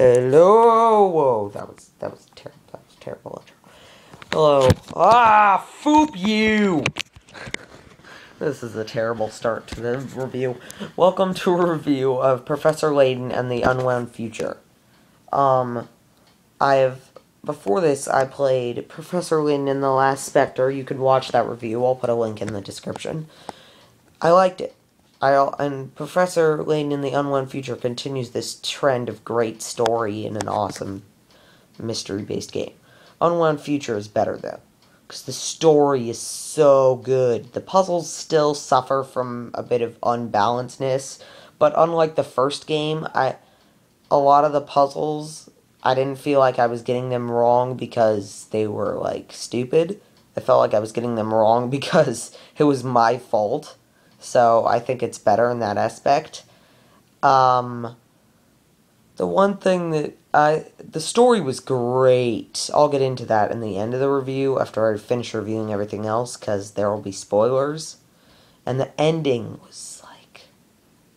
Hello. Whoa, that was terrible. That was terrible. Hello. Ah, foop you. This is a terrible start to the review. Welcome to a review of Professor Layton and the Unwound Future. Before this, I played Professor Layton and the Last Spectre. You can watch that review. I'll put a link in the description. I liked it. And Professor Layton in the Unwound Future continues this trend of great story in an awesome mystery-based game. Unwound Future is better, though, because the story is so good. The puzzles still suffer from a bit of unbalancedness, but unlike the first game, a lot of the puzzles, I didn't feel like I was getting them wrong because they were, like, stupid. I felt like I was getting them wrong because it was my fault. So I think it's better in that aspect. The one thing that the story was great. I'll get into that in the end of the review after I finish reviewing everything else, because there will be spoilers. And the ending was, like,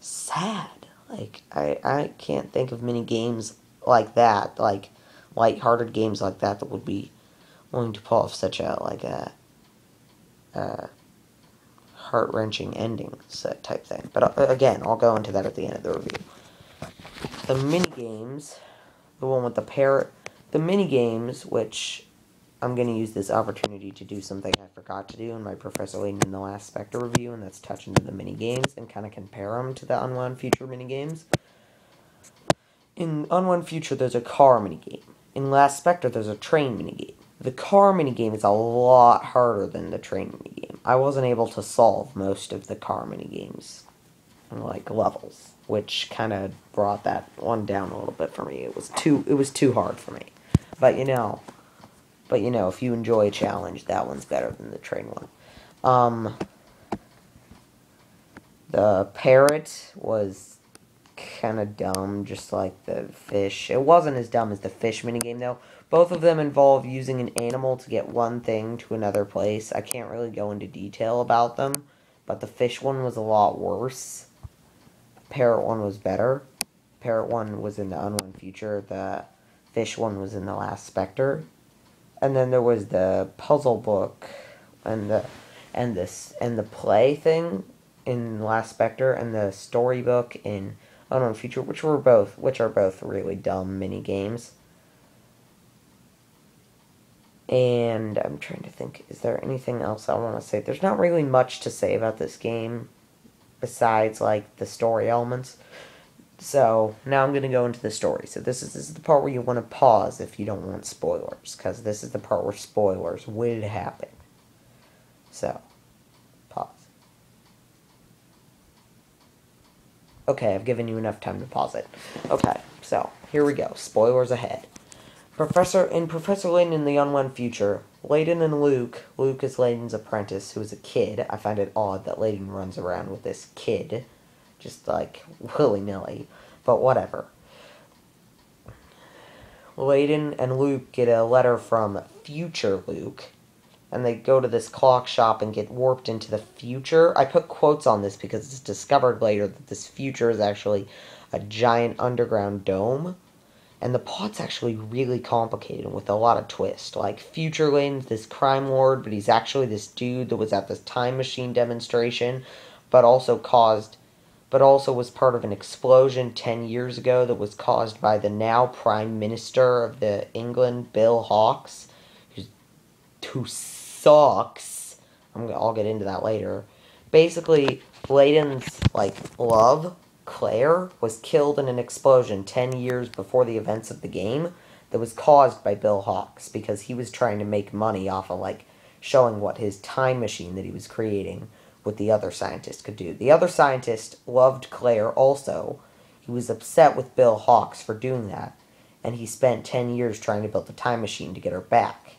sad. Like, I can't think of many games like that, like, lighthearted games like that would be willing to pull off such a, like, a heart-wrenching ending type thing. But again, I'll go into that at the end of the review. The mini-games, the one with the parrot, the mini-games, which I'm going to use this opportunity to do something I forgot to do in my Professor Layton in the Last Spectre review, and that's touch into the mini-games and kind of compare them to the Unwound Future mini-games. In Unwound Future, there's a car mini-game. In Last Spectre, there's a train mini-game. The car minigame is a lot harder than the train minigame. I wasn't able to solve most of the car minigames, like levels, which kind of brought that one down a little bit for me. It was too hard for me. But you know, if you enjoy a challenge, that one's better than the train one. The parrot was kind of dumb, just like the fish. It wasn't as dumb as the fish minigame, though. Both of them involve using an animal to get one thing to another place. I can't really go into detail about them, but the fish one was a lot worse. The parrot one was better. The parrot one was in the Unwound Future. The fish one was in the Last Spectre. And then there was the puzzle book and the play thing in Last Spectre, and the storybook in Unwound Future, which are both really dumb mini games. And I'm trying to think, is there anything else I want to say? There's not really much to say about this game besides, like, the story elements. So, now I'm going to go into the story. So this is the part where you want to pause if you don't want spoilers, because this is the part where spoilers will happen. So, pause. Okay, I've given you enough time to pause it. Okay, so, here we go. Spoilers ahead. Professor Layton in the Unwound Future, Layton and Luke is Layton's apprentice, who is a kid. I find it odd that Layton runs around with this kid, just like willy-nilly, but whatever. Layton and Luke get a letter from future Luke, and they go to this clock shop and get warped into the future. I put quotes on this because it's discovered later that this future is actually a giant underground dome. And the plot's actually really complicated with a lot of twists. Like, Future Layton's this crime lord, but he's actually this dude that was at this time machine demonstration, but also was part of an explosion 10 years ago that was caused by the now Prime Minister of the England, Bill Hawkes, who sucks. I'll get into that later. Basically, Layton's, like, love, Claire, was killed in an explosion 10 years before the events of the game that was caused by Bill Hawkes, because he was trying to make money off of, like, showing what his time machine that he was creating, what the other scientist could do. The other scientist loved Claire also. He was upset with Bill Hawkes for doing that, and he spent 10 years trying to build a time machine to get her back.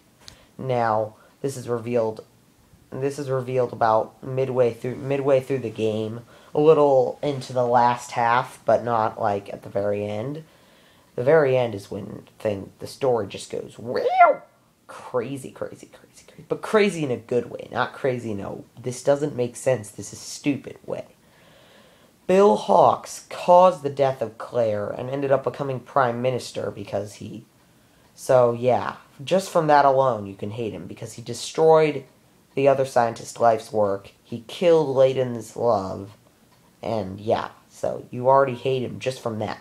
Now, this is revealed about midway through the game, a little into the last half, but not, like, at the very end. The very end is when the story just goes, wow, crazy, but crazy in a good way, not crazy in a, this doesn't make sense, this is stupid way. Bill Hawks caused the death of Claire and ended up becoming prime minister because he... So, yeah, just from that alone, you can hate him, because he destroyed the other scientist's life's work, he killed Layton's love, and yeah, so you already hate him just from that.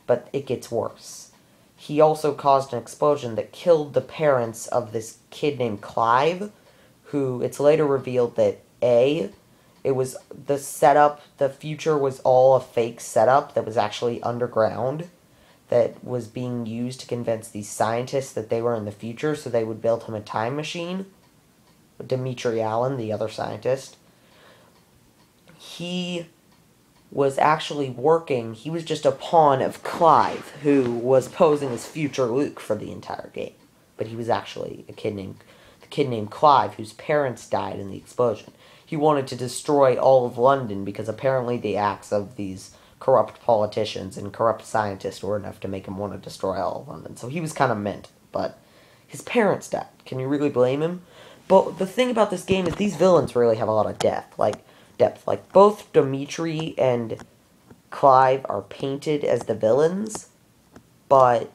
But it gets worse. He also caused an explosion that killed the parents of this kid named Clive, who it's later revealed that it was the setup, the future was all a fake setup that was actually underground, that was being used to convince these scientists that they were in the future so they would build him a time machine. Dimitri Allen, the other scientist, he was actually working, he was just a pawn of Clive, who was posing as future Luke for the entire game. But he was actually the kid named Clive, whose parents died in the explosion. He wanted to destroy all of London because apparently the acts of these corrupt politicians and corrupt scientists were enough to make him want to destroy all of London. So he was kind of meant, but his parents died. Can you really blame him? But the thing about this game is these villains really have a lot of depth. Like, both Dimitri and Clive are painted as the villains, but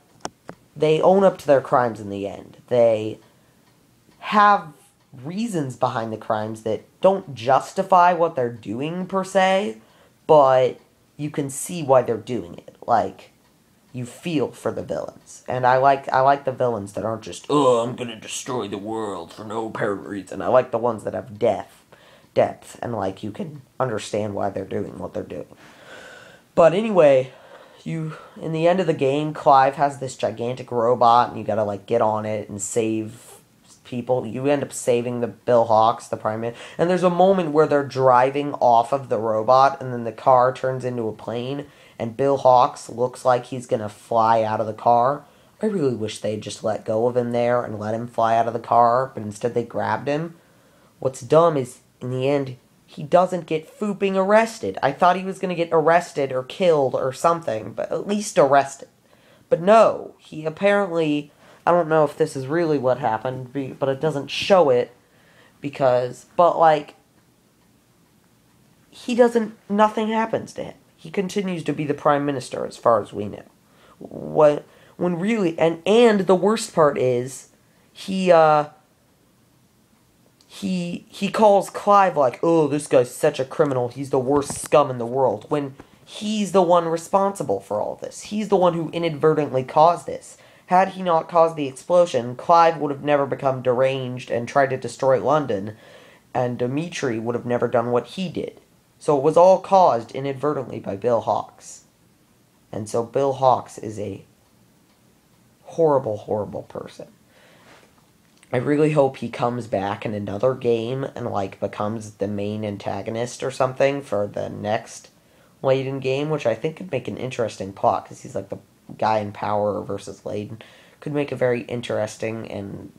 they own up to their crimes in the end. They have reasons behind the crimes that don't justify what they're doing, per se, but you can see why they're doing it. Like, you feel for the villains. And I like the villains that aren't just, oh, I'm gonna destroy the world for no apparent reason. I like the ones that have depth, and, like, you can understand why they're doing what they're doing. But anyway, in the end of the game, Clive has this gigantic robot, and you gotta, like, get on it and save people. You end up saving the Bill Hawks, the prime minister. And there's a moment where they're driving off of the robot, and then the car turns into a plane, and Bill Hawks looks like he's gonna fly out of the car. I really wish they'd just let go of him there and let him fly out of the car, but instead they grabbed him. What's dumb is, in the end, he doesn't get fooping arrested. I thought he was gonna get arrested or killed or something, but at least arrested. But no, he apparently... I don't know if this is really what happened, but it doesn't show it, because... But, like... Nothing happens to him. He continues to be the prime minister, as far as we know. When really... And the worst part is... He calls Clive like, oh, this guy's such a criminal, he's the worst scum in the world, when he's the one responsible for all this. He's the one who inadvertently caused this. Had he not caused the explosion, Clive would have never become deranged and tried to destroy London, and Dimitri would have never done what he did. So it was all caused inadvertently by Bill Hawks. And so Bill Hawks is a horrible, horrible person. I really hope he comes back in another game and, like, becomes the main antagonist or something for the next Layton game, which I think could make an interesting plot, because he's, like, the guy in power versus Layton. Could make a very interesting and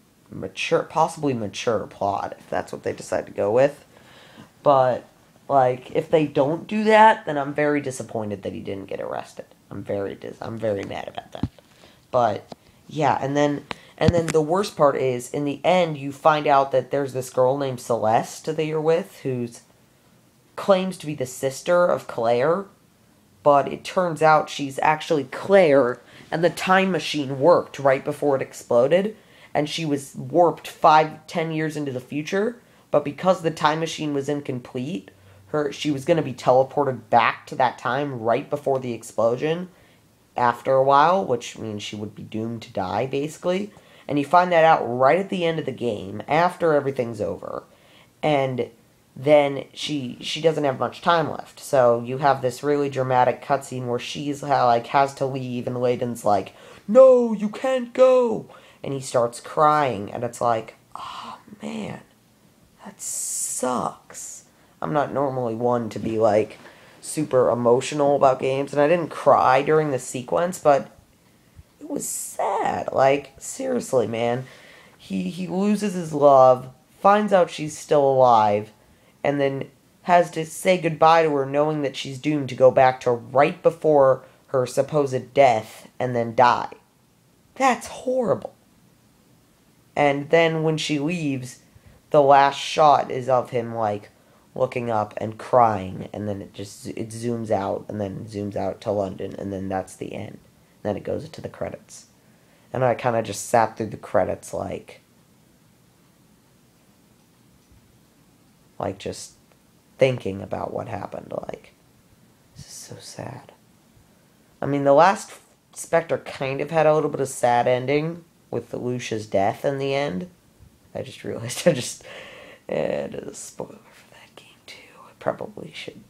possibly mature plot, if that's what they decide to go with. But, like, if they don't do that, then I'm very disappointed that he didn't get arrested. I'm very mad about that. But, yeah, and then the worst part is, in the end, you find out that there's this girl named Celeste that you're with, who claims to be the sister of Claire, but it turns out she's actually Claire, and the time machine worked right before it exploded, and she was warped 5-10 years into the future, but because the time machine was incomplete, she was going to be teleported back to that time right before the explosion after a while, which means she would be doomed to die, basically. And you find that out right at the end of the game, after everything's over. And then she doesn't have much time left. So you have this really dramatic cutscene where she's, like, has to leave, and Layton's like, no, you can't go! And he starts crying, and it's like, oh, man, that sucks. I'm not normally one to be, like, super emotional about games, and I didn't cry during the sequence, but it was sad. Like, seriously, man. He loses his love, finds out she's still alive, and then has to say goodbye to her knowing that she's doomed to go back to right before her supposed death and then die. That's horrible. And then when she leaves, the last shot is of him, like, looking up and crying, and then it zooms out, and then zooms out to London, and then that's the end. And then it goes into the credits. And I kind of just sat through the credits like just thinking about what happened. Like, this is so sad. I mean, the last Spectre kind of had a little bit of sad ending with Lucia's death in the end. I just realized it is a spoiler for that game too. I probably should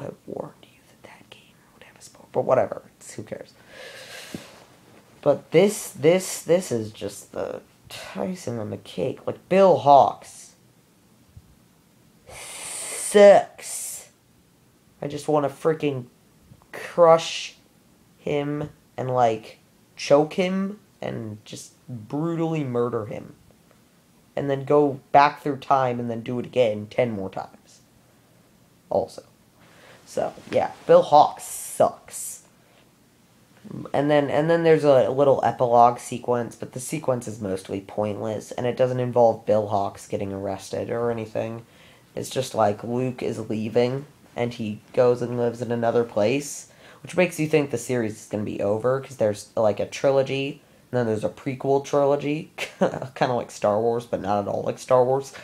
have warned you that game would have a spoiler. But whatever, who cares? But this is just the icing on the cake. Like, Bill Hawks sucks. I just want to freaking crush him and like choke him and just brutally murder him. And then go back through time and then do it again 10 more times. Also. So, yeah, Bill Hawks sucks. And then there's a little epilogue sequence, but the sequence is mostly pointless, and it doesn't involve Bill Hawks getting arrested or anything. It's just like Luke is leaving, and he goes and lives in another place, which makes you think the series is going to be over, because there's like a trilogy, and then there's a prequel trilogy, kind of like Star Wars, but not at all like Star Wars.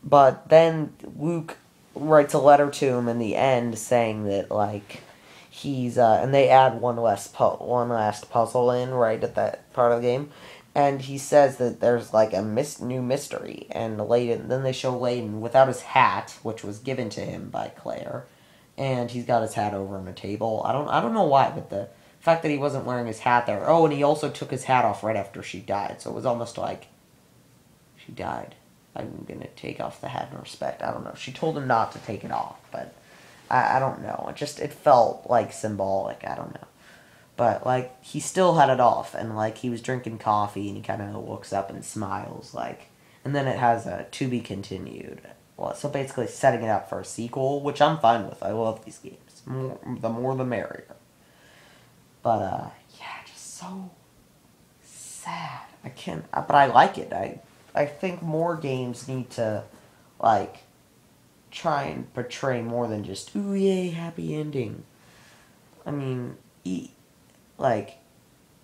But then Luke writes a letter to him in the end saying that, like, he's, and they add one last puzzle in right at that part of the game, and he says that there's, like, a new mystery, and Layton, then they show Layton without his hat, which was given to him by Claire, and he's got his hat over on a table. I don't know why, but the fact that he wasn't wearing his hat there. Oh, and he also took his hat off right after she died, so it was almost like she died. I'm gonna take off the hat in respect. I don't know. She told him not to take it off, but I don't know. It felt like symbolic. I don't know. But, like, he still had it off, and, like, he was drinking coffee, and he kind of looks up and smiles, like, and then it has a to be continued. Well, so basically setting it up for a sequel, which I'm fine with. I love these games. The more the merrier. But, yeah, just so sad. I can't, but I like it. I think more games need to, like, try and portray more than just, ooh, yay, happy ending. I mean, like,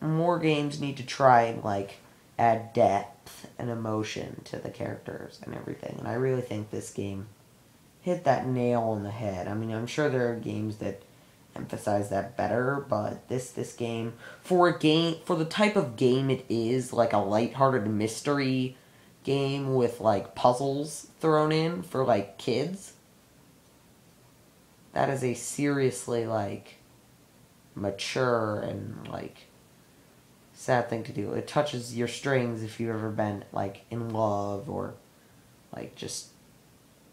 more games need to try and, like, add depth and emotion to the characters and everything. And I really think this game hit that nail on the head. I mean, I'm sure there are games that emphasize that better, but this game, for the type of game it is, like a lighthearted mystery game with, like, puzzles thrown in for, like, kids, that is a seriously, like, mature and, like, sad thing to do. It touches your strings if you've ever been, like, in love or, like, just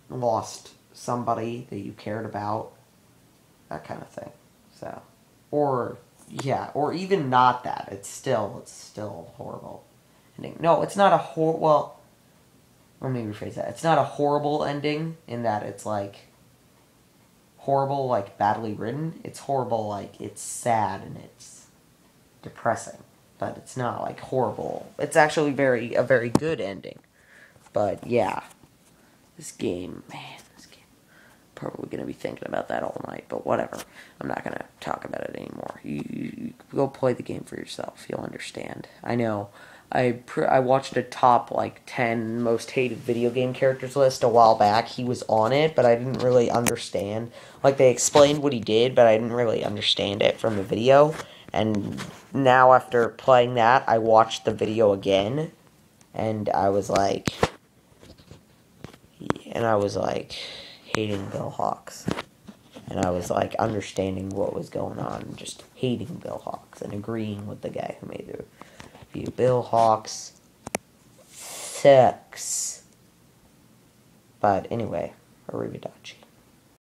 lost somebody that you cared about, that kind of thing. So, or even not that. It's still horrible ending. No, it's not a well, let me rephrase that. It's not a horrible ending in that it's, like, horrible, like, badly written. It's horrible, like, it's sad and it's depressing. But it's not, like, horrible. It's actually a very good ending. But, yeah. This game, man, probably going to be thinking about that all night, but whatever. I'm not going to talk about it anymore. You go play the game for yourself. You'll understand. I know. I watched a top, like, 10 most hated video game characters list a while back. He was on it, but I didn't really understand. Like, they explained what he did, but I didn't really understand it from the video. And now, after playing that, I watched the video again, and I was like, hating Bill Hawks. And I was, like, understanding what was going on, and just hating Bill Hawks, and agreeing with the guy who made the review. Bill Hawks sucks. But anyway, arrivederci.